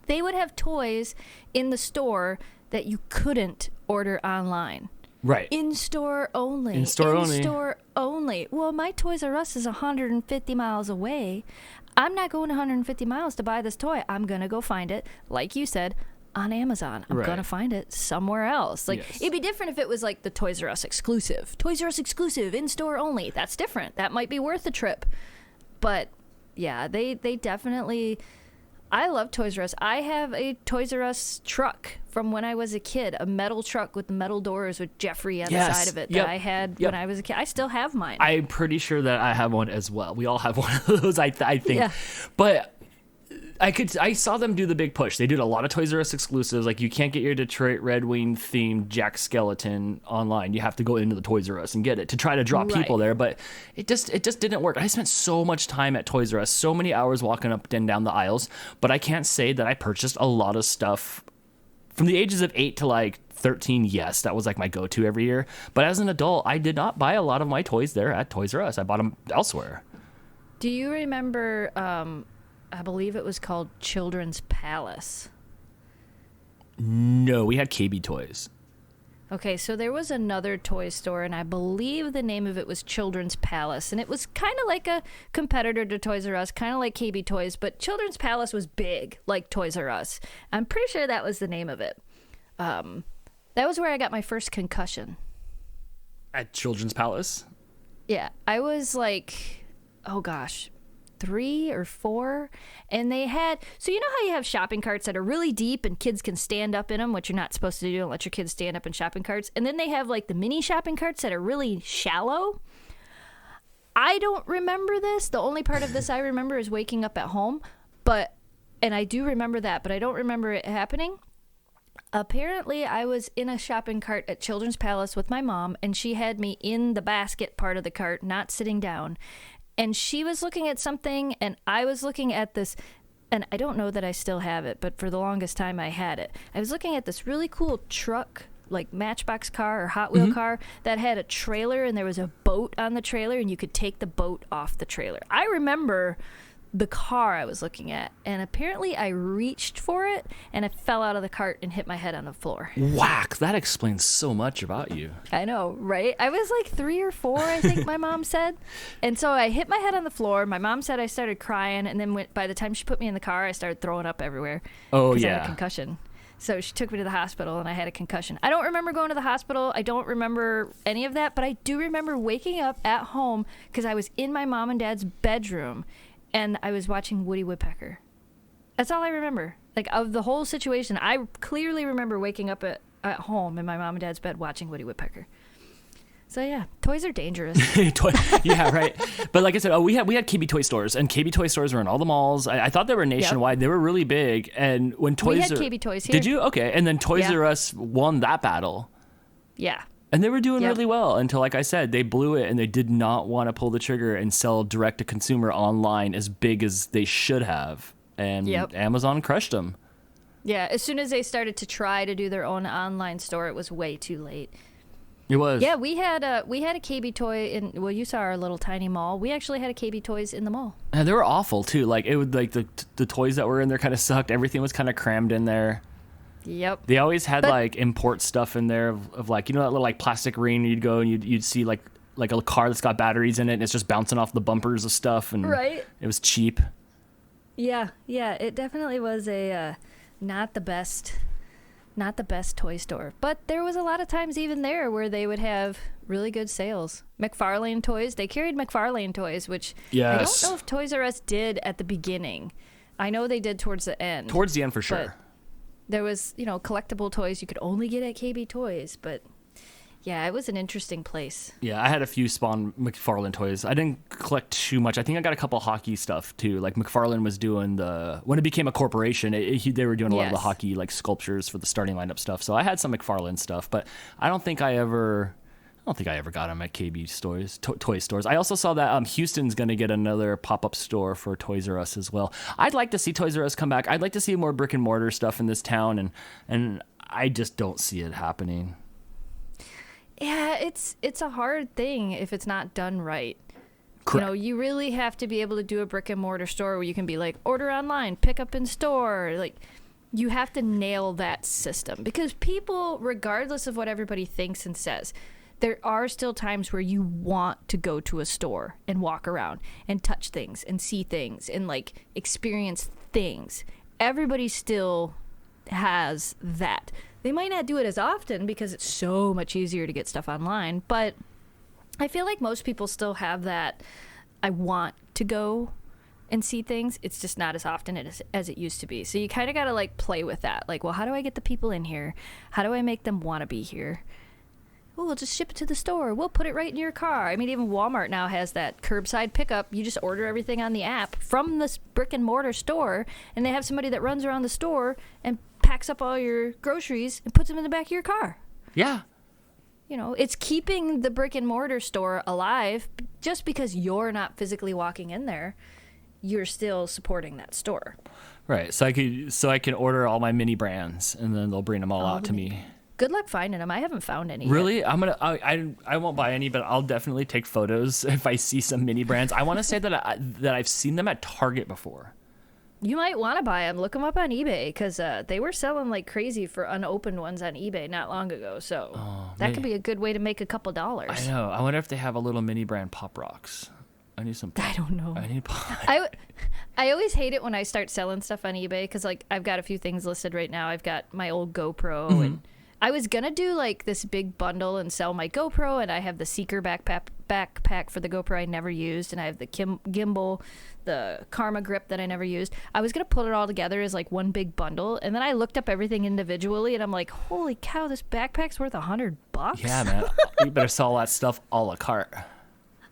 They would have toys in the store that you couldn't order online. Right. In-store only. In-store only. Well, my Toys R Us is 150 miles away. I'm not going 150 miles to buy this toy. I'm going to go find it, like you said, on Amazon. I'm going to find it somewhere else. Like, it'd be different if it was like the Toys R Us exclusive. Toys R Us exclusive, in-store only. That's different. That might be worth the trip. But, yeah, they definitely... I love Toys R Us. I have a Toys R Us truck from when I was a kid, a metal truck with metal doors with Jeffrey on the side of it that I had when I was a kid. I still have mine. I'm pretty sure that I have one as well. We all have one of those, I think. Yeah. But I saw them do the big push. They did a lot of Toys R Us exclusives. Like, you can't get your Detroit Red Wing themed Jack Skeleton online. You have to go into the Toys R Us and get it to try to draw people there. But it just didn't work. I spent so much time at Toys R Us, so many hours walking up and down the aisles. But I can't say that I purchased a lot of stuff from the ages of 8 to like 13. Yes, that was like my go-to every year. But as an adult, I did not buy a lot of my toys there at Toys R Us. I bought them elsewhere. Do you remember... I believe it was called Children's Palace. No, we had KB Toys. Okay, so there was another toy store, and I believe the name of it was Children's Palace, and it was kind of like a competitor to Toys R Us, kind of like KB Toys, but Children's Palace was big, like Toys R Us. I'm pretty sure that was the name of it. That was where I got my first concussion. At Children's Palace? Yeah, I was like, oh gosh, 3 or 4, and they had, so you know how you have shopping carts that are really deep and kids can stand up in them, which you're not supposed to do, don't let your kids stand up in shopping carts, and then they have like the mini shopping carts that are really shallow. I don't remember this. The only part of this I remember is waking up at home, and I do remember that, but I don't remember it happening. Apparently, I was in a shopping cart at Children's Palace with my mom, and she had me in the basket part of the cart, not sitting down. And she was looking at something, and I was looking at this, and I don't know that I still have it, but for the longest time I had it. I was looking at this really cool truck, like Matchbox car or Hot Wheel car, that had a trailer, and there was a boat on the trailer, and you could take the boat off the trailer. I remember the car I was looking at, and apparently I reached for it and I fell out of the cart and hit my head on the floor. Whack! That explains so much about you. I know, right? I was like 3 or 4, I think my mom said. And so I hit my head on the floor. My mom said I started crying, and then by the time she put me in the car, I started throwing up everywhere. Oh, I had yeah. a concussion. So she took me to the hospital, and I had a concussion. I don't remember going to the hospital. I don't remember any of that, but I do remember waking up at home because I was in my mom and dad's bedroom, and I was watching Woody Woodpecker. That's all I remember. Like, of the whole situation, I clearly remember waking up at home in my mom and dad's bed watching Woody Woodpecker. So, yeah, toys are dangerous. Yeah, right. But like I said, we had KB toy stores, and KB toy stores were in all the malls. I thought they were nationwide. Yep. They were really big. And when we had KB toys here. Did you? Okay. And then Toys R Us won that battle. Yeah. And they were doing really well until, like I said, they blew it, and they did not want to pull the trigger and sell direct-to-consumer online as big as they should have. And Amazon crushed them. Yeah, as soon as they started to try to do their own online store, it was way too late. It was. Yeah, we had a KB toy in. Well, you saw our little tiny mall. We actually had a KB toys in the mall. And they were awful too. Like it would the toys that were in there kind of sucked. Everything was kind of crammed in there. Yep. They always had like import stuff in there of like, you know, that little like plastic ring you'd go and you'd see like a car that's got batteries in it and it's just bouncing off the bumpers of stuff, and right. It was cheap. Yeah, it definitely was a not the best toy store. But there was a lot of times even there where they would have really good sales. McFarlane Toys, they carried McFarlane Toys, which I don't know if Toys R Us did at the beginning. I know they did towards the end. Towards the end for sure. There was, you know, collectible toys you could only get at KB Toys, but yeah, it was an interesting place. Yeah, I had a few Spawn McFarlane toys. I didn't collect too much. I think I got a couple hockey stuff too. Like McFarlane was doing when it became a corporation, they were doing a lot of the hockey like sculptures for the starting lineup stuff. So I had some McFarlane stuff, but I don't think I ever got them at KB stores, toy stores. I also saw that Houston's going to get another pop-up store for Toys R Us as well. I'd like to see Toys R Us come back. I'd like to see more brick and mortar stuff in this town, and I just don't see it happening. Yeah, it's a hard thing if it's not done right. Correct. You know, you really have to be able to do a brick and mortar store where you can be like, order online, pick up in store. Like, you have to nail that system because people, regardless of what everybody thinks and says, there are still times where you want to go to a store and walk around and touch things and see things and like experience things. Everybody still has that. They might not do it as often because it's so much easier to get stuff online, but I feel like most people still have that. I want to go and see things. It's just not as often as it used to be. So you kind of got to like play with that. Like, well, how do I get the people in here? How do I make them want to be here? Oh, we'll just ship it to the store. We'll put it right in your car. I mean, even Walmart now has that curbside pickup. You just order everything on the app from this brick and mortar store, and they have somebody that runs around the store and packs up all your groceries and puts them in the back of your car. Yeah. You know, it's keeping the brick and mortar store alive. Just because you're not physically walking in there, you're still supporting that store. Right. So I can order all my mini brands, and then they'll bring them all out to me. Good luck finding them. I haven't found any Really? yet. I won't buy any, but I'll definitely take photos if I see some mini brands. I want to say that I've seen them at Target before. You might want to buy them. Look them up on eBay because they were selling like crazy for unopened ones on eBay not long ago. So that could be a good way to make a couple dollars. I know. I wonder if they have a little mini brand Pop Rocks. I need some. I don't know. I need. I always hate it when I start selling stuff on eBay because like I've got a few things listed right now. I've got my old GoPro and I was gonna do like this big bundle and sell my GoPro, and I have the Seeker backpack for the GoPro I never used, and I have the gimbal, the Karma grip that I never used. I was gonna put it all together as like one big bundle, and then I looked up everything individually, and I'm like, holy cow, this backpack's worth $100. Yeah, man, you better sell that stuff a la carte.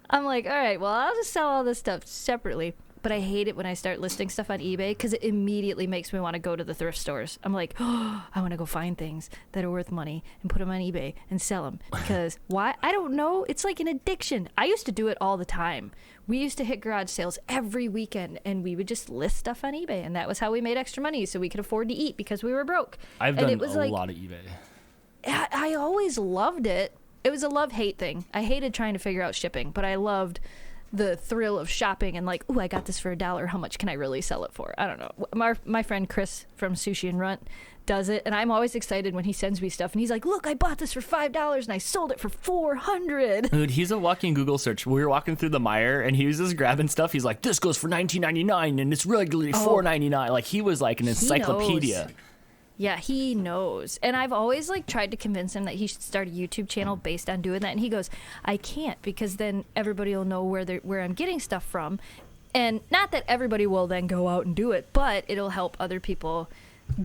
I'm like, all right, well, I'll just sell all this stuff separately. but I hate it when I start listing stuff on eBay because it immediately makes me want to go to the thrift stores. I'm like, oh, I want to go find things that are worth money and put them on eBay and sell them. Because why? I don't know. It's like an addiction. I used to do it all the time. We used to hit garage sales every weekend, and we would just list stuff on eBay, and that was how we made extra money so we could afford to eat because we were broke. I've and done it was a lot of eBay. I always loved it. It was a love-hate thing. I hated trying to figure out shipping, but I loved the thrill of shopping and like, ooh, I got this for $1. How much can I really sell it for? I don't know. My friend Chris from Sushi and Runt does it, and I'm always excited when he sends me stuff, and he's like, look, I bought this for $5 and I sold it for $400. Dude, he's a walking Google search. We were walking through the Meijer, and he was just grabbing stuff. He's like, this goes for $19.99, and it's regularly $4.99. Like, he was like an encyclopedia. Yeah, he knows. And I've always like tried to convince him that he should start a YouTube channel based on doing that. And he goes, I can't, because then everybody will know where I'm getting stuff from. And not that everybody will then go out and do it, but it'll help other people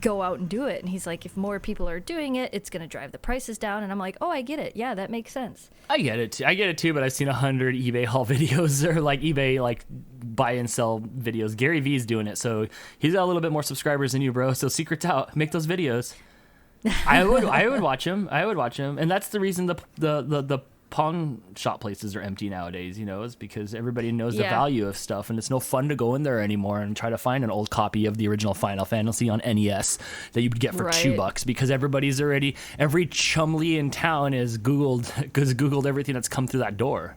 go out and do it. And he's like, if more people are doing it, it's going to drive the prices down. And I'm like, oh, I get it. Yeah, that makes sense. I get it too, but I've seen 100 eBay haul videos or like eBay like buy and sell videos. Gary Vee's doing it, so he's got a little bit more subscribers than you, bro. So secret's out. Make those videos. I would watch him. And that's the reason the pawn shop places are empty nowadays, is because everybody knows the value of stuff, and it's no fun to go in there anymore and try to find an old copy of the original Final Fantasy on NES that you would get for $2 because every chumley in town has Googled everything that's come through that door.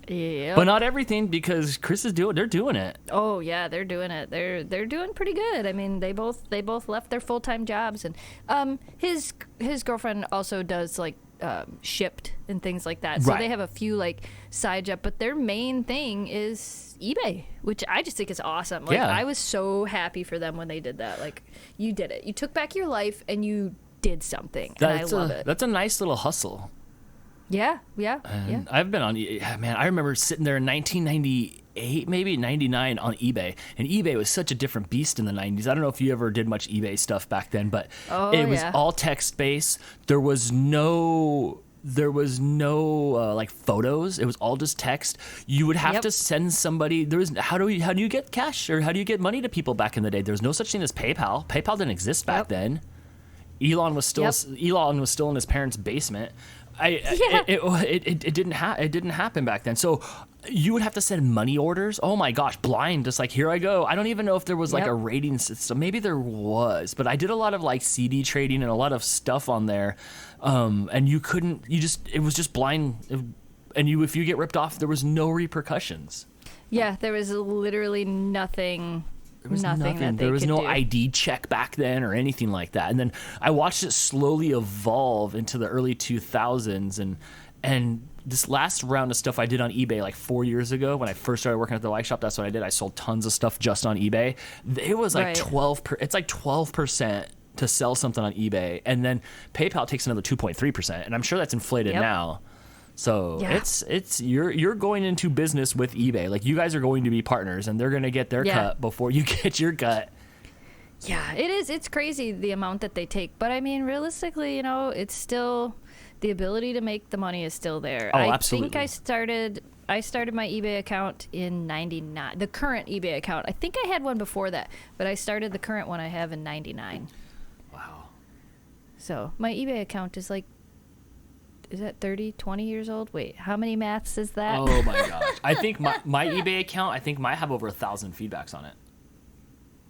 Yeah. But not everything, because Chris is they're doing it. Oh yeah, they're doing it. They're doing pretty good. I mean, they both left their full-time jobs, and his girlfriend also does like Shipped and things like that. So they have a few like side job, but their main thing is eBay, which I just think is awesome. Like I was so happy for them when they did that. Like, you did it. You took back your life and you did something. And I love it. That's a nice little hustle. Yeah. I've been on, man, I remember sitting there in 1998, maybe 99 on eBay. And eBay was such a different beast in the 90s. I don't know if you ever did much eBay stuff back then, but it was all text-based. There was no like photos. It was all just text. You would have to send somebody. How do you get cash, or how do you get money to people back in the day? There was no such thing as PayPal. PayPal didn't exist back then. Elon was still in his parents' basement. It didn't happen back then. So you would have to send money orders. Oh my gosh, blind, just like, here I go. I don't even know if there was like a rating system. Maybe there was, but I did a lot of like CD trading and a lot of stuff on there. And it was just blind. And if you get ripped off, there was no repercussions. Yeah, there was literally nothing. There was nothing. There was no do. ID check back then or anything like that. And then I watched it slowly evolve into the early 2000s, and this last round of stuff I did on eBay like 4 years ago when I first started working at the bike shop. That's what I did. I sold tons of stuff just on eBay. It was like 12% to sell something on eBay, and then PayPal takes another 2.3%, and I'm sure that's inflated now. So it's you're going into business with eBay. Like, you guys are going to be partners, and they're going to get their cut before you get your cut. Yeah, it is. It's crazy the amount that they take. But I mean, realistically, it's still, the ability to make the money is still there. Oh, absolutely. I think I started my eBay account in 99. The current eBay account. I think I had one before that, but I started the current one I have in 99. Wow. So my eBay account is like, is that 20 years old? Wait, how many maths is that? Oh my gosh. I think my eBay account, might have over 1,000 feedbacks on it.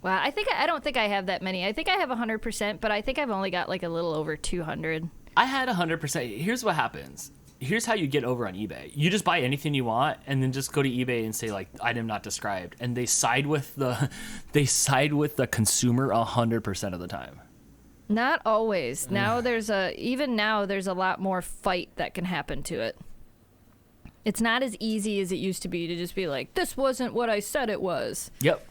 Wow, I don't think I have that many. I think I have 100%, but I think I've only got like a little over 200. I had 100%. Here's what happens. Here's how you get over on eBay. You just buy anything you want, and then just go to eBay and say like, item not described, and they side with the consumer 100% of the time. Not always. Now there's a lot more fight that can happen to it. It's not as easy as it used to be to just be like, this wasn't what I said it was. Yep.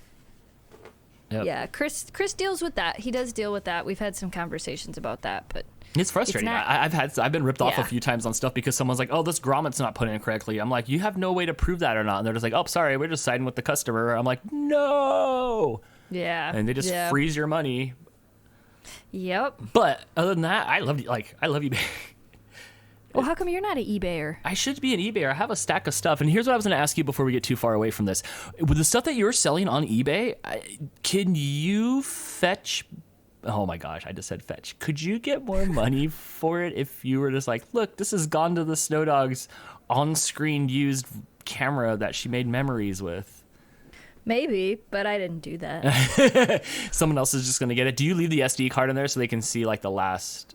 Yeah, Chris deals with that. He does deal with that. We've had some conversations about that, but it's frustrating. I've been ripped off a few times on stuff because someone's like, oh, this grommet's not put in correctly. I'm like, you have no way to prove that or not. And they're just like, oh, sorry, we're just siding with the customer. I'm like, no. Yeah. And they just freeze your money. Yep. But other than that, I love eBay. Well, how come you're not an eBayer? I should be an eBayer. I have a stack of stuff. And here's what I was going to ask you before we get too far away from this. With the stuff that you're selling on eBay, can you fetch... Oh my gosh, I just said fetch. Could you get more money for it if you were just like, look, this has gone to the Snow Dog's on-screen used camera that she made memories with? Maybe, but I didn't do that. Someone else is just going to get it. Do you leave the SD card in there so they can see like the last...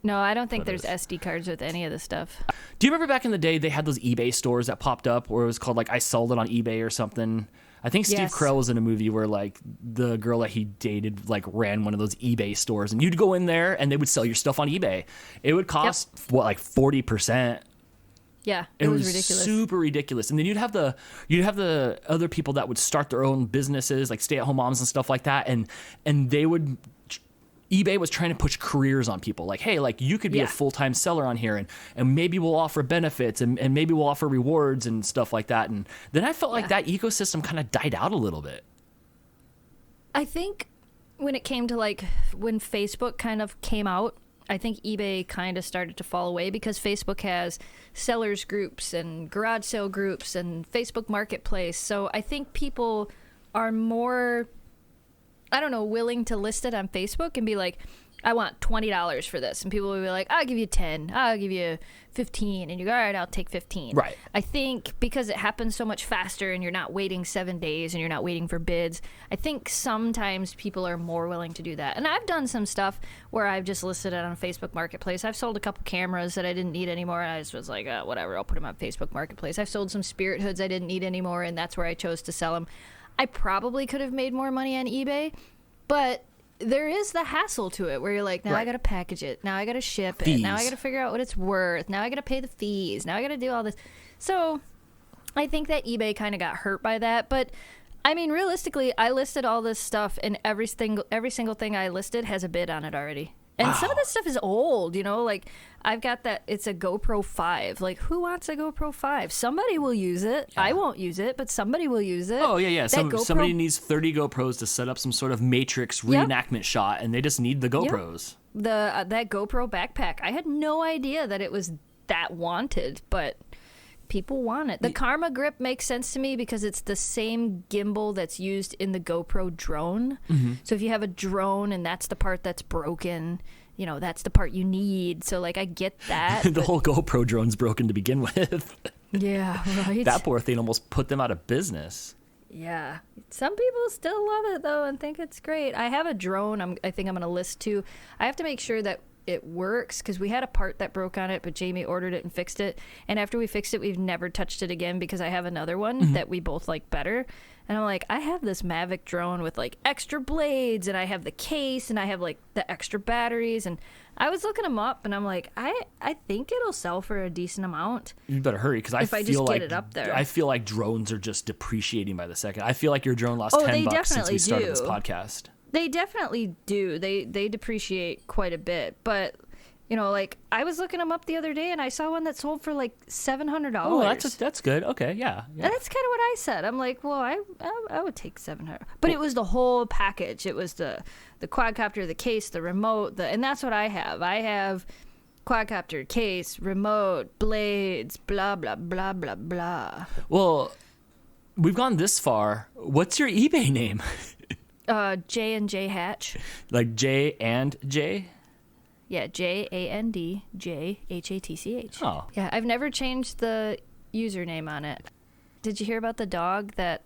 No, I don't think there's SD cards with any of the stuff. Do you remember back in the day they had those eBay stores that popped up where it was called like I sold it on eBay or something? I think Steve Yes. Carell was in a movie where like the girl that he dated like ran one of those eBay stores, and you'd go in there and they would sell your stuff on eBay. It would cost what, like 40%. Yeah, It was was ridiculous. super ridiculous. And then you'd have the other people that would start their own businesses, like stay-at-home moms and stuff like that, and they would... eBay was trying to push careers on people. Like, hey, like you could be a full-time seller on here, and maybe we'll offer benefits and maybe we'll offer rewards and stuff like that. And then I felt like that ecosystem kind of died out a little bit. I think when it came to like when Facebook kind of came out, I think eBay kind of started to fall away because Facebook has sellers groups and garage sale groups and Facebook Marketplace. So I think people are more, I don't know, willing to list it on Facebook and be like, I want $20 for this. And people will be like, I'll give you 10. I'll give you 15. And you go, all right, I'll take 15. Right. I think because it happens so much faster and you're not waiting 7 days and you're not waiting for bids, I think sometimes people are more willing to do that. And I've done some stuff where I've just listed it on Facebook Marketplace. I've sold a couple cameras that I didn't need anymore. And I just was like, whatever, I'll put them on Facebook Marketplace. I've sold some spirit hoods I didn't need anymore. And that's where I chose to sell them. I probably could have made more money on eBay, but there is the hassle to it where you're like, now I got to package it. Now I got to ship it. Now I got to figure out what it's worth. Now I got to pay the fees. Now I got to do all this. So I think that eBay kind of got hurt by that. But I mean, realistically, I listed all this stuff and every single thing I listed has a bid on it already. And some of this stuff is old, you know, like I've got that. It's a GoPro 5. Like, who wants a GoPro 5? Somebody will use it. Yeah. I won't use it, but somebody will use it. Oh, yeah. Somebody needs 30 GoPros to set up some sort of Matrix reenactment shot, and they just need the GoPros. Yep. That GoPro backpack. I had no idea that it was that wanted, but people want it. The Karma Grip makes sense to me because it's the same gimbal that's used in the GoPro drone. Mm-hmm. So if you have a drone and that's the part that's broken, you know, that's the part you need. So, like, I get that. The whole GoPro drone's broken to begin with. Yeah, right. That poor thing almost put them out of business. Yeah. Some people still love it, though, and think it's great. I have a drone I think I'm going to list, too. I have to make sure that it works because we had a part that broke on it, but Jamie ordered it and fixed it. And after we fixed it, we've never touched it again because I have another one that we both like better. And I'm like, I have this Mavic drone with like extra blades, and I have the case, and I have like the extra batteries. And I was looking them up, and I'm like, I think it'll sell for a decent amount. You better hurry because I feel just like get it up there. I feel like drones are just depreciating by the second. I feel like your drone lost $10 since we started this podcast. They definitely do. They depreciate quite a bit. But, you know, like, I was looking them up the other day, and I saw one that sold for, like, $700. Oh, that's good. Okay, yeah. And that's kind of what I said. I'm like, well, I would take $700. But it was the whole package. It was the quadcopter, the case, the remote, and that's what I have. I have quadcopter, case, remote, blades, blah, blah, blah, blah, blah. Well, we've gone this far. What's your eBay name? J&J Hatch. Like J and J? Yeah, JAND JHATCH. Oh. Yeah, I've never changed the username on it. Did you hear about the dog that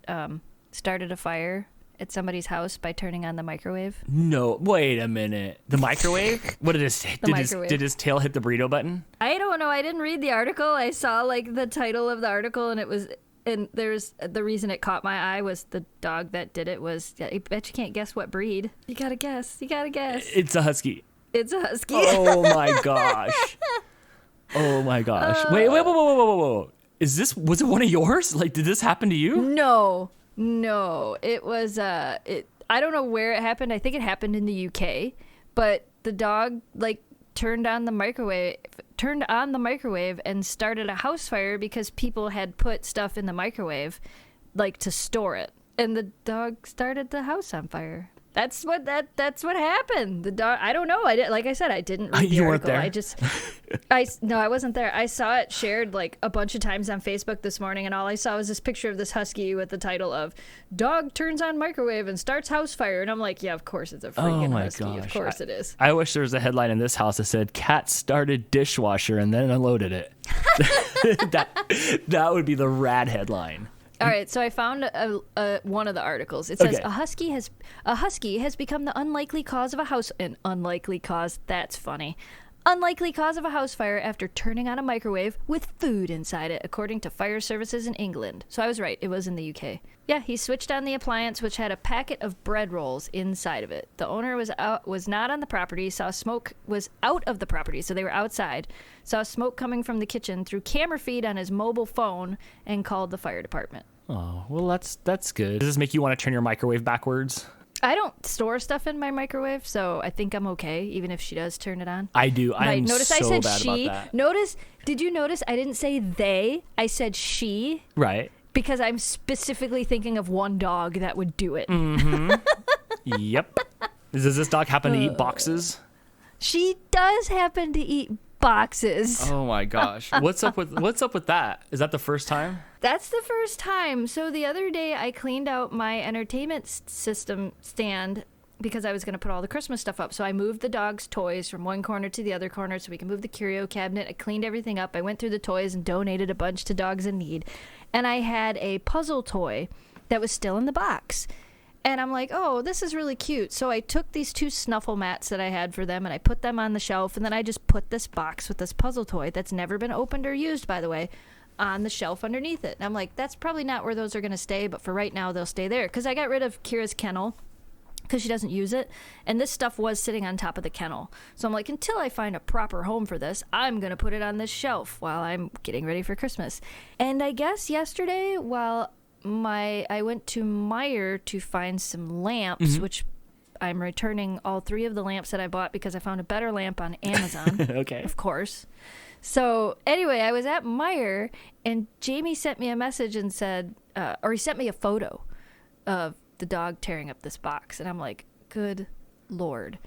started a fire at somebody's house by turning on the microwave? No, wait a minute. The microwave? What did did his tail hit the burrito button? I don't know. I didn't read the article. I saw like the title of the article, and it was... And there's the reason it caught my eye was the dog that did it was, I bet you can't guess what breed. You gotta guess. It's a husky. It's a husky. Oh my gosh. Oh my gosh. Wait. Whoa. Was it one of yours? Like, did this happen to you? No. It was, I don't know where it happened. I think it happened in the UK. But the dog, like, turned on the microwave and started a house fire because people had put stuff in the microwave, like, to store it. And the dog started the house on fire. That's what happened. The dog. I don't know. Like I said, I didn't read the You article. weren't there? I wasn't there. I saw it shared like a bunch of times on Facebook this morning, and all I saw was this picture of this husky with the title of "Dog turns on microwave and starts house fire," and I'm like, yeah, of course it's a freaking husky. Gosh. Of course it is. I wish there was a headline in this house that said "Cat started dishwasher and then unloaded it." that would be the rad headline. All right, so I found one of the articles. It says Okay. a husky has become the unlikely cause of a house. An unlikely cause. That's funny. Unlikely cause of a house fire after turning on a microwave with food inside it, according to fire services in England. So I was right. It was in the UK. Yeah, he switched on the appliance, which had a packet of bread rolls inside of it. The owner was not on the property. Saw smoke was out of the property, so they were outside. Saw smoke coming from the kitchen through camera feed on his mobile phone and called the fire department. Oh, well, that's good. Does this make you want to turn your microwave backwards? I don't store stuff in my microwave, so I think I'm okay, even if she does turn it on. I do. I'm notice so I said bad she. about that. Did you notice I didn't say they? I said she. Right. Because I'm specifically thinking of one dog that would do it. Mm-hmm. Yep. Does this dog happen to eat boxes? She does happen to eat boxes. Oh my gosh. What's up with that? Is that the first time? That's the first time. So the other day I cleaned out my entertainment system stand because I was going to put all the Christmas stuff up. So I moved the dog's toys from one corner to the other corner so we can move the curio cabinet. I cleaned everything up. I went through the toys and donated a bunch to dogs in need. And I had a puzzle toy that was still in the box. And I'm like, oh, this is really cute. So I took these 2 snuffle mats that I had for them and I put them on the shelf. And then I just put this box with this puzzle toy that's never been opened or used, by the way, on the shelf underneath it. And I'm like, that's probably not where those are going to stay, but for right now, they'll stay there. Because I got rid of Kira's kennel because she doesn't use it. And this stuff was sitting on top of the kennel. So I'm like, until I find a proper home for this, I'm going to put it on this shelf while I'm getting ready for Christmas. And I guess yesterday, while I went to Meijer to find some lamps, which I'm returning all 3 of the lamps that I bought because I found a better lamp on Amazon. Okay. Of course. So anyway, I was at Meijer and Jamie sent me a message and said, or he sent me a photo of the dog tearing up this box. And I'm like, good Lord.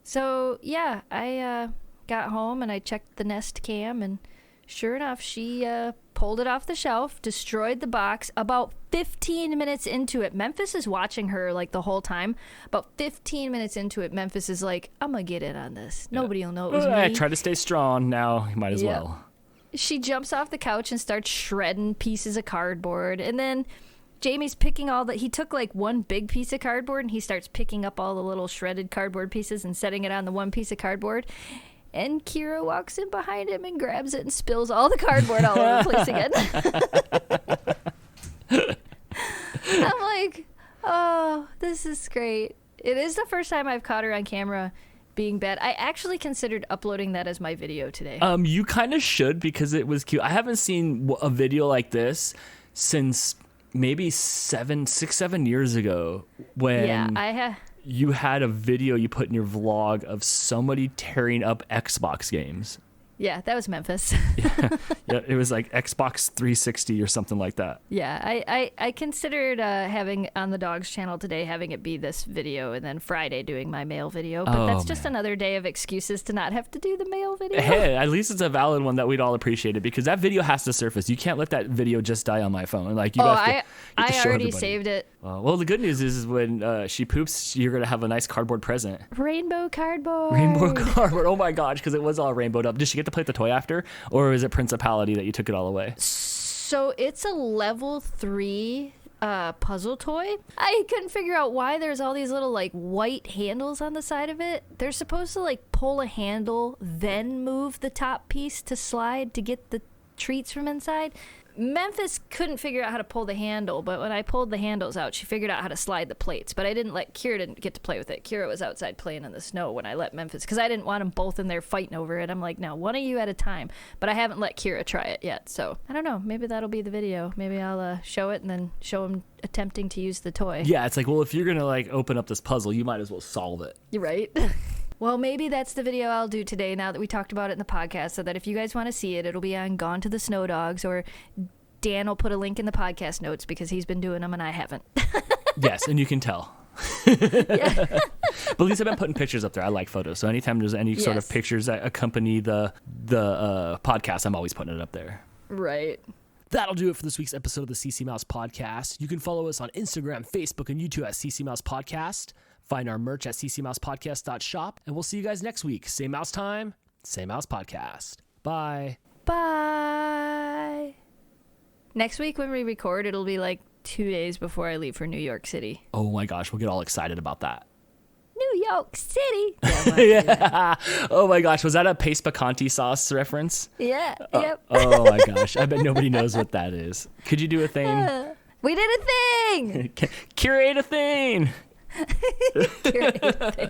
So yeah, I got home and I checked the Nest Cam and sure enough, she pulled it off the shelf, destroyed the box. About 15 minutes into it, Memphis is watching her like the whole time. About 15 minutes into it, Memphis is like, I'm going to get in on this. Nobody will know it was me. I try to stay strong now. You might as Yeah. well. She jumps off the couch and starts shredding pieces of cardboard. And then Jamie's picking he took like one big piece of cardboard and he starts picking up all the little shredded cardboard pieces and setting it on the one piece of cardboard. And Kira walks in behind him and grabs it and spills all the cardboard all over the place again. I'm like, oh, this is great. It is the first time I've caught her on camera being bad. I actually considered uploading that as my video today. You kind of should because it was cute. I haven't seen a video like this since maybe 7 years ago when Yeah, I have. you had a video you put in your vlog of somebody tearing up Xbox games. Yeah, that was Memphis. Yeah, it was like Xbox 360 or something like that. Yeah, I considered having on the Dogs channel today, having it be this video, and then Friday doing my mail video. But that's just another day of excuses to not have to do the mail video. Hey, at least it's a valid one that we'd all appreciate it because that video has to surface. You can't let that video just die on my phone. Like you have to I show already everybody. saved it. Well, the good news is when she poops, you're going to have a nice cardboard present. Rainbow cardboard. Rainbow cardboard. Oh my gosh, because it was all rainbowed up. Did she get to play with the toy after? Or is it Principality that you took it all away? So it's a level 3 puzzle toy. I couldn't figure out why there's all these little like white handles on the side of it. They're supposed to like pull a handle, then move the top piece to slide to get the treats from inside. Memphis couldn't figure out how to pull the handle, but when I pulled the handles out, she figured out how to slide the plates. But Kira didn't get to play with it. Kira was outside playing in the snow when I let Memphis, because I didn't want them both in there fighting over it. I'm like, no, one of you at a time. But I haven't let Kira try it yet. So I don't know. Maybe that'll be the video. Maybe I'll show it and then show him attempting to use the toy. Yeah, it's like, well, if you're going to like open up this puzzle, you might as well solve it. You're right. Well, maybe that's the video I'll do today now that we talked about it in the podcast, so that if you guys want to see it, it'll be on Gone to the Snow Dogs, or Dan will put a link in the podcast notes because he's been doing them and I haven't. Yes, and you can tell. Yeah. But at least I've been putting pictures up there. I like photos. So anytime there's any sort of Yes. pictures that accompany the podcast, I'm always putting it up there. Right. That'll do it for this week's episode of the CC Mouse Podcast. You can follow us on Instagram, Facebook, and YouTube at CC Mouse Podcast. Find our merch at ccmousepodcast.shop. And we'll see you guys next week. Same mouse time, same mouse podcast. Bye. Bye. Next week when we record, it'll be like 2 days before I leave for New York City. Oh my gosh, we'll get all excited about that. New York City. Yeah. Oh my gosh, was that a paste picante sauce reference? Yeah. Yep. Oh my gosh, I bet nobody knows what that is. Could you do a thing? We did a thing. Curate a thing. Curate a thing.